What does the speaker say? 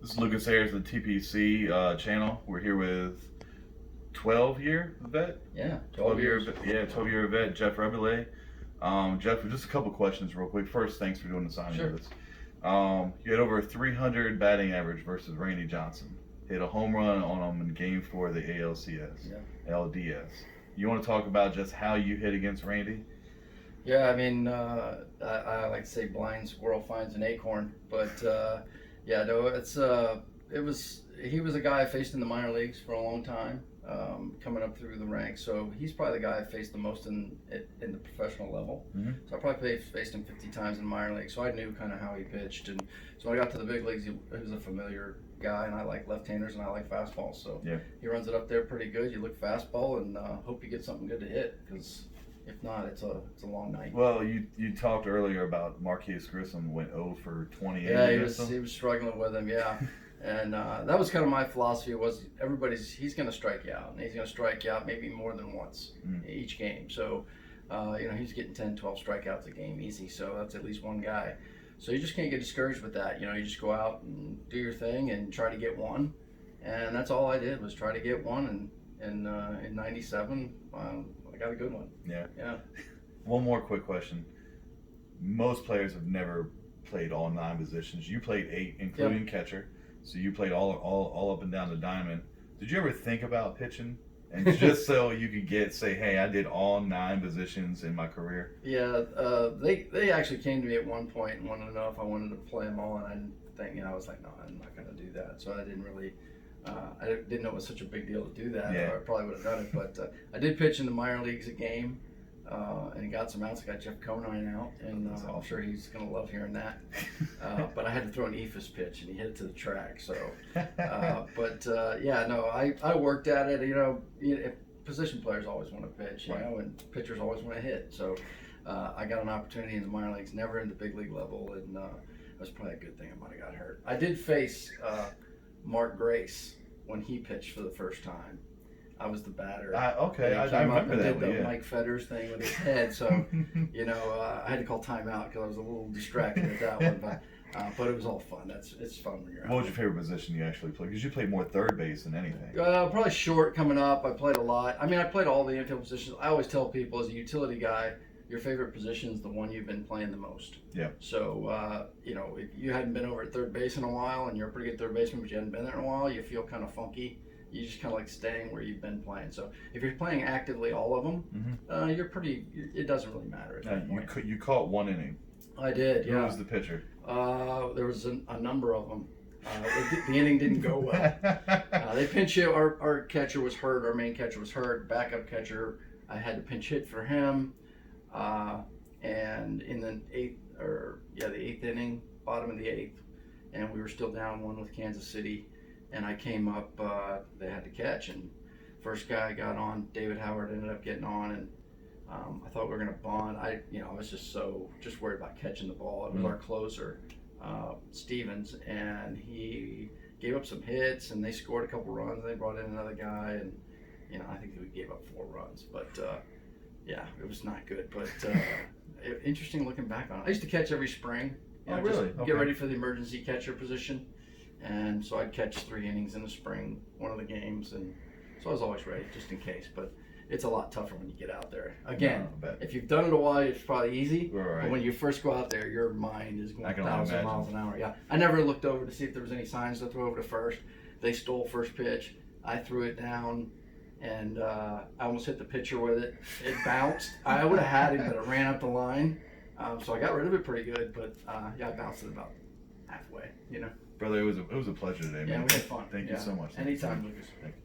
This is Lucas Ayers of the TPC channel. We're here with 12-year vet. Yeah, 12 years. 12-year vet, Jeff Reboulet. Jeff, just a couple questions real quick. First, thanks for doing the signing Sure. with us. You had over 300 batting average versus Randy Johnson. Hit a home run on him in Game 4 of the ALCS, LDS. You want to talk about just how you hit against Randy? Yeah, I mean, I like to say blind squirrel finds an acorn, but yeah, no, he was a guy I faced in the minor leagues for a long time, coming up through the ranks. So he's probably the guy I faced the most in the professional level. Mm-hmm. So I probably faced him 50 times in the minor leagues. So I knew kind of how he pitched, and so when I got to the big leagues, he was a familiar guy, and I like left-handers and I like fastballs. So yeah, he runs it up there pretty good. You look fastball and hope you get something good to hit, because if not, it's a long night. Well, you talked earlier about Marquise Grissom went 0 for 28. Yeah, he was struggling with him. Yeah, and that was kind of my philosophy. Was he's going to strike you out, and he's going to strike you out maybe more than once each game. So, he's getting 10, 12 strikeouts a game easy. So that's at least one guy. So you just can't get discouraged with that. You just go out and do your thing and try to get one, and that's all I did was try to get one. And in '97. I got a good one. Yeah. Yeah. One more quick question. Most players have never played all 9 positions. You played 8, including catcher. So you played all up and down the diamond. Did you ever think about pitching? And just so you could say, hey, I did all 9 positions in my career? Yeah. They actually came to me at one point and wanted to know if I wanted to play them all, and I didn't think, I was like, no, I'm not going to do that. So I didn't really. I didn't know it was such a big deal to do that. Yeah. Or I probably would have done it, but I did pitch in the minor leagues a game, and got some outs. I got Jeff Conine out, and I'm sure he's going to love hearing that. But I had to throw an ephus pitch, and he hit it to the track. So, I worked at it. Position players always want to pitch, and pitchers always want to hit. So I got an opportunity in the minor leagues, never in the big league level, and it was probably a good thing I might have got hurt. I did face Mark Grace when he pitched for the first time. I was the batter. I remember that. Did the Mike Fetters thing with his head, so I had to call timeout because I was a little distracted at that one. But it was all fun. It's fun when you're out. What was your favorite position you actually played? Because you played more third base than anything. Probably short coming up. I played a lot. I mean, I played all the infield positions. I always tell people, as a utility guy, your favorite position is the one you've been playing the most. Yeah. So, if you hadn't been over at third base in a while and you're a pretty good third baseman, but you hadn't been there in a while, you feel kind of funky. You just kind of like staying where you've been playing. So if you're playing actively all of them, it doesn't really matter at that point. You caught 1 inning. I did, yeah. Who was the pitcher? There was a number of them. The inning didn't go well. They pinch hit. Our catcher was hurt. Our main catcher was hurt. Backup catcher, I had to pinch hit for him. And in the 8th inning, bottom of the 8th, and we were still down 1 with Kansas City, and I came up, they had to catch, and first guy got on, David Howard ended up getting on, and I thought we were going to bond. I was just worried about catching the ball. It was our closer, Stevens, and he gave up some hits, and they scored a couple runs, and they brought in another guy, and I think we gave up 4 runs, but yeah, it was not good, but interesting looking back on it. I used to catch every spring. Really? Just get ready for the emergency catcher position, and so I'd catch 3 innings in the spring, one of the games, and so I was always ready just in case. But it's a lot tougher when you get out there. Again, if you've done it a while, it's probably easy. Right. But when you first go out there, your mind is going 1,000 miles an hour. Yeah, I never looked over to see if there was any signs to throw over to first. They stole first pitch. I threw it down. And I almost hit the pitcher with it. It bounced. I would have had him, but it ran up the line. So I got rid of it pretty good. But I bounced it about halfway. Brother, it was a pleasure today, man. Yeah, we had fun. Thank you so much. Anytime, Lucas. Thank you.